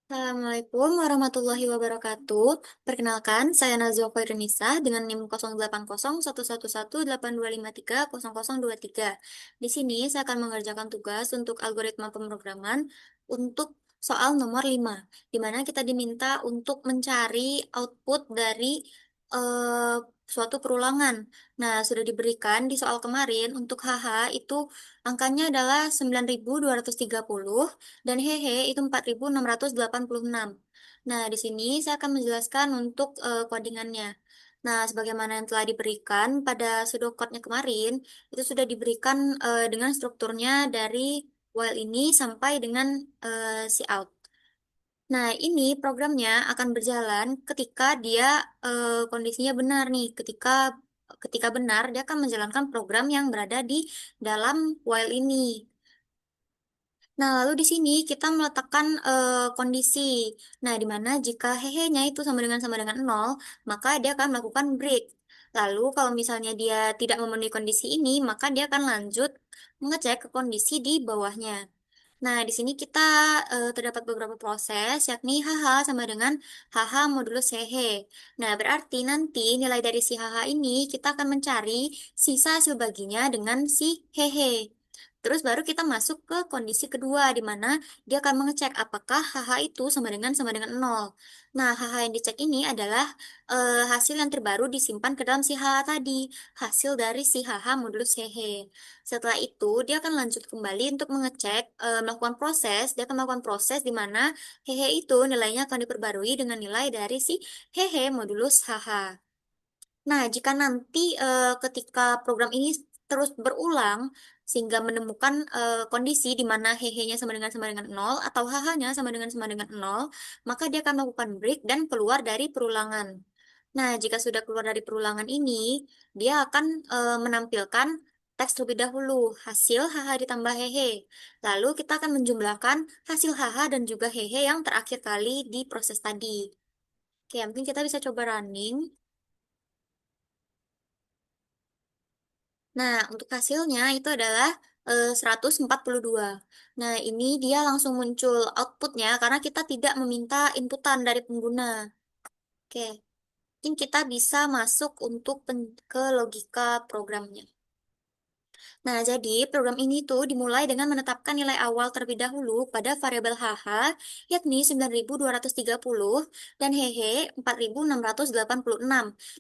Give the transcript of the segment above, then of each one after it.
Assalamualaikum warahmatullahi wabarakatuh. Perkenalkan, saya Nazwa Khairunnisa dengan NIM 08011182530023. Di sini saya akan mengerjakan tugas untuk algoritma pemrograman untuk soal nomor 5, di mana kita diminta untuk mencari output dari eh, suatu perulangan. Nah, sudah diberikan di soal kemarin untuk HH itu angkanya adalah 9.230 dan hehe itu 4.686. Nah, di sini saya akan menjelaskan untuk codingannya. Nah, sebagaimana yang telah diberikan pada pseudocode-nya kemarin, itu sudah diberikan dengan strukturnya dari while ini sampai dengan si out. Nah, ini programnya akan berjalan ketika dia kondisinya benar nih. Ketika benar, dia akan menjalankan program yang berada di dalam while ini. Nah, lalu di sini kita meletakkan kondisi. Nah, di mana jika hehe-nya itu sama dengan nol, maka dia akan melakukan break. Lalu kalau misalnya dia tidak memenuhi kondisi ini, maka dia akan lanjut mengecek ke kondisi di bawahnya. Nah, di sini kita terdapat beberapa proses, yakni haha sama dengan haha modulus hehe. Nah, berarti nanti nilai dari si haha ini kita akan mencari sisa hasil baginya dengan si hehe. Terus baru kita masuk ke kondisi kedua, di mana dia akan mengecek apakah HH itu sama dengan nol. Nah, HH yang dicek ini adalah hasil yang terbaru disimpan ke dalam si HH tadi, hasil dari si HH modulus CH. Setelah itu, dia akan lanjut kembali untuk mengecek, melakukan proses, dia akan melakukan proses di mana hehe itu nilainya akan diperbarui dengan nilai dari si hehe modulus HH. Nah, jika nanti ketika program ini terus berulang sehingga menemukan kondisi di mana hehe-nya sama dengan nol atau hh-nya sama dengan nol, maka dia akan melakukan break dan keluar dari perulangan. Nah, jika sudah keluar dari perulangan ini, dia akan menampilkan teks terlebih dahulu, hasil hh ditambah hehe. Lalu kita akan menjumlahkan hasil hh dan juga hehe yang terakhir kali di proses tadi. Oke, mungkin kita bisa coba running. Nah, untuk hasilnya itu adalah 142. Nah, ini dia langsung muncul outputnya karena kita tidak meminta inputan dari pengguna. Oke, mungkin kita bisa masuk untuk ke logika programnya. Nah, jadi program ini tuh dimulai dengan menetapkan nilai awal terlebih dahulu pada variabel HH, yakni 9.230 dan hehe 4.686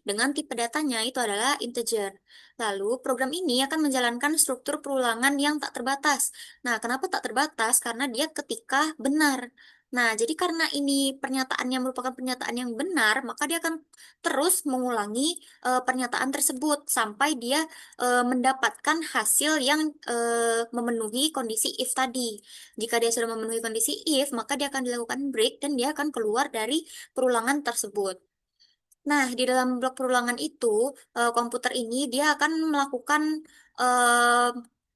dengan tipe datanya itu adalah integer. Lalu, program ini akan menjalankan struktur perulangan yang tak terbatas. Nah, kenapa tak terbatas? Karena dia ketika benar. Nah, jadi karena ini pernyataannya merupakan pernyataan yang benar, maka dia akan terus mengulangi pernyataan tersebut sampai dia mendapatkan hasil yang memenuhi kondisi if tadi. Jika dia sudah memenuhi kondisi if, maka dia akan dilakukan break dan dia akan keluar dari perulangan tersebut. Nah, di dalam blok perulangan itu, komputer ini dia akan melakukan eh,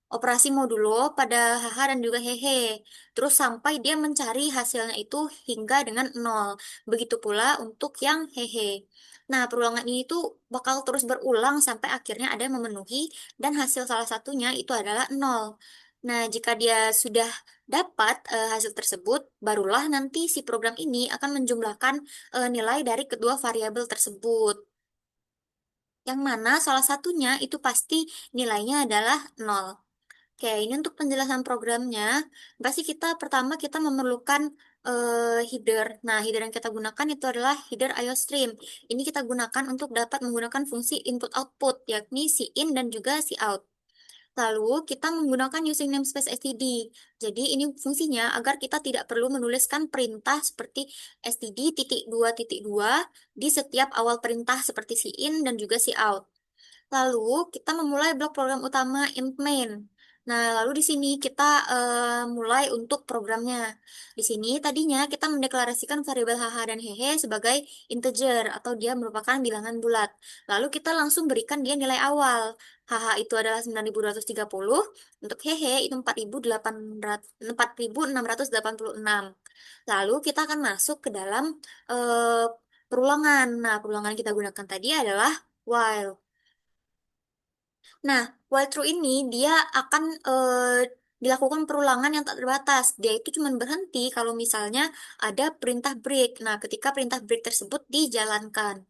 operasi modulo pada HH dan juga hehe. Terus sampai dia mencari hasilnya itu hingga dengan nol. Begitu pula untuk yang hehe. Nah, perulangan ini tuh bakal terus berulang sampai akhirnya ada yang memenuhi dan hasil salah satunya itu adalah nol. Nah, jika dia sudah dapat hasil tersebut, barulah nanti si program ini akan menjumlahkan nilai dari kedua variabel tersebut. Yang mana salah satunya itu pasti nilainya adalah nol. Oke, ini untuk penjelasan programnya. Pasti pertama kita memerlukan header. Nah, header yang kita gunakan itu adalah header IOStream. Ini kita gunakan untuk dapat menggunakan fungsi input output, yakni si in dan juga si out. Lalu kita menggunakan using namespace std. Jadi ini fungsinya agar kita tidak perlu menuliskan perintah seperti std titik dua titik dua di setiap awal perintah seperti si in dan juga si out. Lalu kita memulai blok program utama int main. Nah, lalu di sini kita mulai untuk programnya. Di sini tadinya kita mendeklarasikan variabel hh dan hehe sebagai integer atau dia merupakan bilangan bulat. Lalu kita langsung berikan dia nilai awal. HH itu adalah 9.230, untuk hehe itu 4.686. Lalu kita akan masuk ke dalam perulangan. Nah, perulangan yang kita gunakan tadi adalah while. Nah, while true ini dia akan dilakukan perulangan yang tak terbatas. Dia itu cuma berhenti kalau misalnya ada perintah break. Nah, ketika perintah break tersebut dijalankan.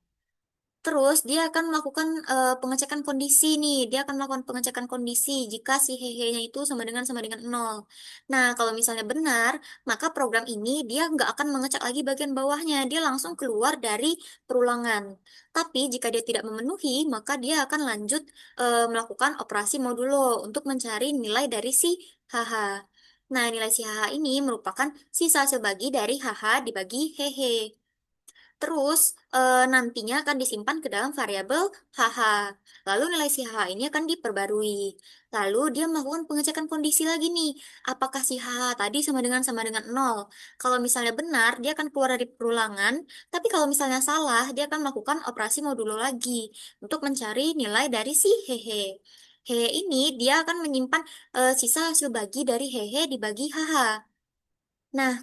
Terus dia akan melakukan pengecekan kondisi nih. Dia akan melakukan pengecekan kondisi jika si hehe-nya itu sama dengan nol. Nah, kalau misalnya benar, maka program ini dia nggak akan mengecek lagi bagian bawahnya. Dia langsung keluar dari perulangan. Tapi jika dia tidak memenuhi, maka dia akan lanjut melakukan operasi modulo untuk mencari nilai dari si HH. Nah, nilai si HH ini merupakan sisa sebagi dari HH dibagi hehe. Terus nantinya akan disimpan ke dalam variabel HH. Lalu nilai si HH ini akan diperbarui. Lalu dia melakukan pengecekan kondisi lagi nih. Apakah si HH tadi sama dengan nol? Kalau misalnya benar, dia akan keluar dari perulangan. Tapi kalau misalnya salah, dia akan melakukan operasi modulo lagi untuk mencari nilai dari si hehe. Hehe ini dia akan menyimpan sisa hasil bagi dari hehe dibagi HH. Nah,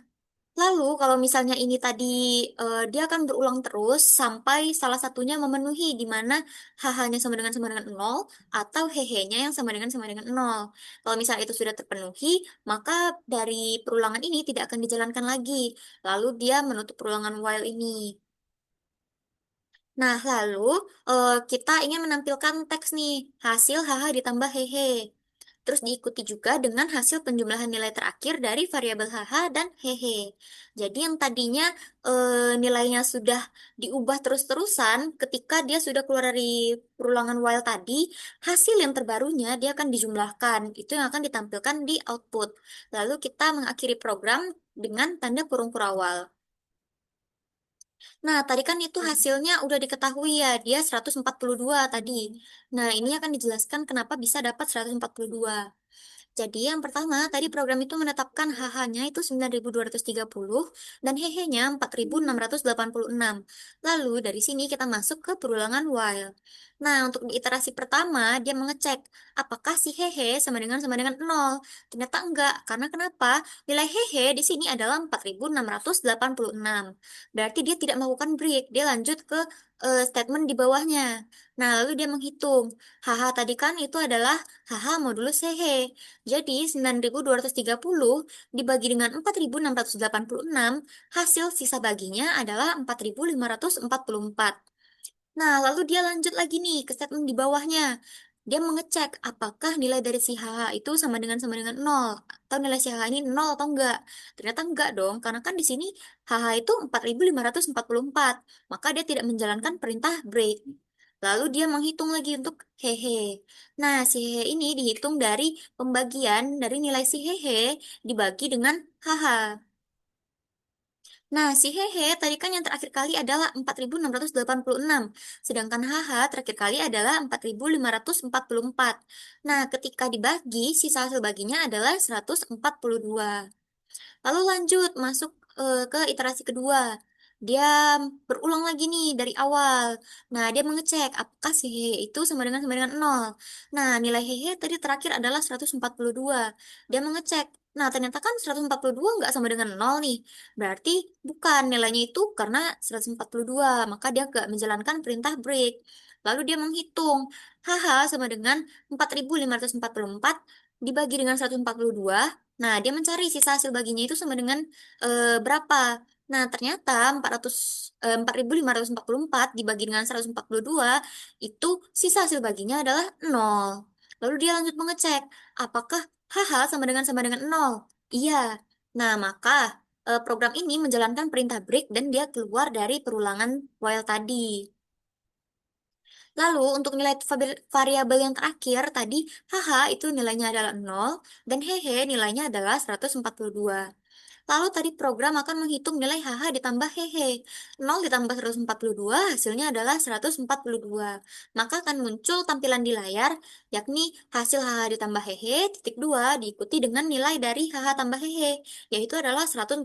lalu, kalau misalnya ini tadi dia akan berulang terus sampai salah satunya memenuhi di mana h-nya sama dengan nol atau he-nya yang sama dengan nol. Kalau misalnya itu sudah terpenuhi, maka dari perulangan ini tidak akan dijalankan lagi. Lalu dia menutup perulangan while ini. Nah, lalu kita ingin menampilkan teks nih, hasil HH ditambah hehe. Terus diikuti juga dengan hasil penjumlahan nilai terakhir dari variabel HH dan hehe. Jadi yang tadinya nilainya sudah diubah terus-terusan ketika dia sudah keluar dari perulangan while tadi, hasil yang terbarunya dia akan dijumlahkan. Itu yang akan ditampilkan di output. Lalu kita mengakhiri program dengan tanda kurung kurawal. Nah, tadi kan itu hasilnya udah diketahui ya, dia 142 tadi. Nah, ini akan dijelaskan kenapa bisa dapat 142. Jadi yang pertama, tadi program itu menetapkan HH-nya itu 9.230 dan hehe-nya 4.686. Lalu dari sini kita masuk ke perulangan while. Nah, untuk di iterasi pertama, dia mengecek apakah si hehe sama dengan nol. Ternyata enggak, karena kenapa? Nilai hehe di sini adalah 4.686. Berarti dia tidak melakukan break, dia lanjut ke statement di bawahnya. Nah, lalu dia menghitung. HH tadi kan itu adalah HH modulus hehe. Jadi 9.230 dibagi dengan 4.686, hasil sisa baginya adalah 4.544. Nah, lalu dia lanjut lagi nih ke statement di bawahnya. Dia mengecek apakah nilai dari si HH itu sama dengan nol atau nilai si HH ini nol atau enggak. Ternyata enggak dong, karena kan di sini HH itu 4.544. Maka dia tidak menjalankan perintah break. Lalu dia menghitung lagi untuk hehe. Nah, si hehe ini dihitung dari pembagian dari nilai si hehe dibagi dengan HH. Nah, si hehe tadi kan yang terakhir kali adalah 4.686, sedangkan HH terakhir kali adalah 4.544. Nah, ketika dibagi, sisa hasil baginya adalah 142. Lalu lanjut masuk ke iterasi kedua. Dia berulang lagi nih dari awal. Nah, dia mengecek apakah si hehe itu sama dengan nol. Nah, nilai hehe tadi terakhir adalah 142. Dia mengecek. Nah, ternyata kan 142 nggak sama dengan nol nih. Berarti bukan nilainya itu karena 142. Maka dia nggak menjalankan perintah break. Lalu dia menghitung. HH sama dengan 4.544 dibagi dengan 142. Nah, dia mencari sisa hasil baginya itu sama dengan berapa. Nah, ternyata 4.544 dibagi dengan 142 itu sisa hasil baginya adalah nol. Lalu dia lanjut mengecek, apakah HH sama dengan nol? Iya. Nah, maka program ini menjalankan perintah break dan dia keluar dari perulangan while tadi. Lalu untuk nilai variabel yang terakhir tadi HH itu nilainya adalah nol dan hehe nilainya adalah 142. Lalu tadi program akan menghitung nilai HH ditambah hehe. Nol ditambah 142 hasilnya adalah 142. Maka akan muncul tampilan di layar yakni hasil HH ditambah hehe titik 2 diikuti dengan nilai dari HH tambah hehe yaitu adalah 142.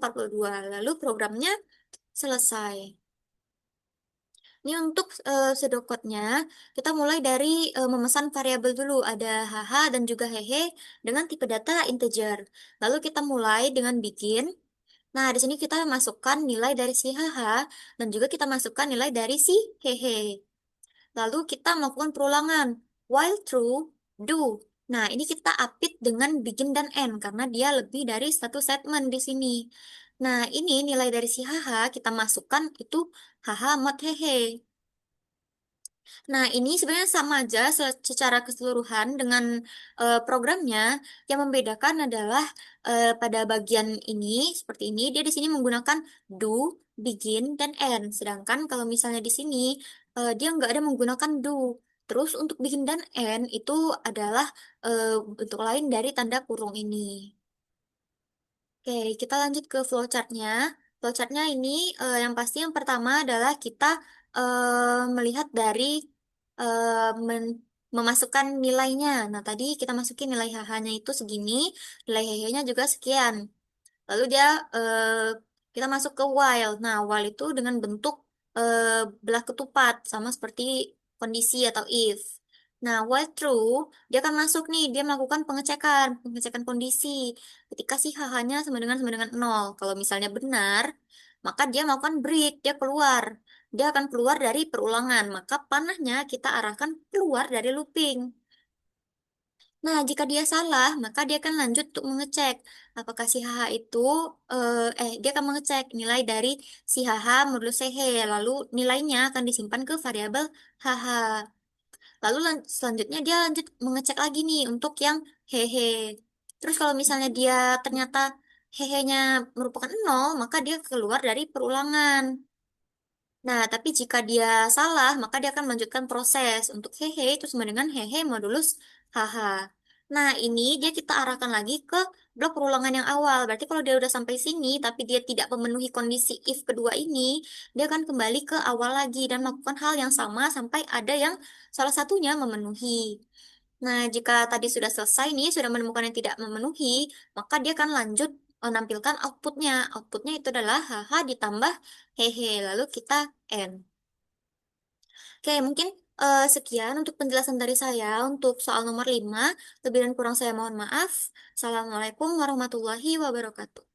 Lalu programnya selesai. Ini untuk pseudocode-nya, kita mulai dari memesan variabel dulu. Ada HH dan juga hehe dengan tipe data integer. Lalu kita mulai dengan begin. Nah, di sini kita masukkan nilai dari si HH dan juga kita masukkan nilai dari si hehe. Lalu kita melakukan perulangan. While true, do. Nah, ini kita apit dengan begin dan end karena dia lebih dari satu statement di sini. Nah, ini nilai dari si haha kita masukkan itu haha mod hehe. Nah, ini sebenarnya sama aja secara keseluruhan dengan programnya. Yang membedakan adalah pada bagian ini, seperti ini, dia di sini menggunakan do, begin, dan end. Sedangkan kalau misalnya di sini, dia nggak ada menggunakan do. Terus untuk begin dan end itu adalah bentuk lain dari tanda kurung ini. Oke, kita lanjut ke flowchartnya. Flowchartnya ini yang pasti yang pertama adalah kita melihat dari memasukkan nilainya. Nah, tadi kita masukin nilai HH-nya itu segini, nilai HH-nya juga sekian. Lalu dia eh, kita masuk ke while. Nah, while itu dengan bentuk eh, belah ketupat sama seperti kondisi atau if. Nah, while true, dia akan masuk nih, dia melakukan pengecekan kondisi. Ketika si HH-nya sama dengan 0. Kalau misalnya benar, maka dia melakukan break, dia keluar. Dia akan keluar dari perulangan, maka panahnya kita arahkan keluar dari looping. Nah, jika dia salah, maka dia akan lanjut untuk mengecek apakah si HH itu, dia akan mengecek nilai dari si HH modulus CH, lalu nilainya akan disimpan ke variabel HH. Lalu selanjutnya dia lanjut mengecek lagi nih untuk yang hehe. Terus kalau misalnya dia ternyata hehe-nya merupakan nol, maka dia keluar dari perulangan. Nah, tapi jika dia salah, maka dia akan melanjutkan proses untuk hehe itu sama dengan hehe modulus haha. Nah, ini dia kita arahkan lagi ke blok perulangan yang awal. Berarti kalau dia udah sampai sini, tapi dia tidak memenuhi kondisi if kedua ini, dia akan kembali ke awal lagi dan melakukan hal yang sama sampai ada yang salah satunya memenuhi. Nah, jika tadi sudah selesai nih, sudah menemukan yang tidak memenuhi, maka dia akan lanjut menampilkan outputnya. Outputnya itu adalah haha ditambah hehe, lalu kita end. Oke, mungkin sekian untuk penjelasan dari saya untuk soal nomor 5. Lebih dan kurang saya mohon maaf. Assalamualaikum warahmatullahi wabarakatuh.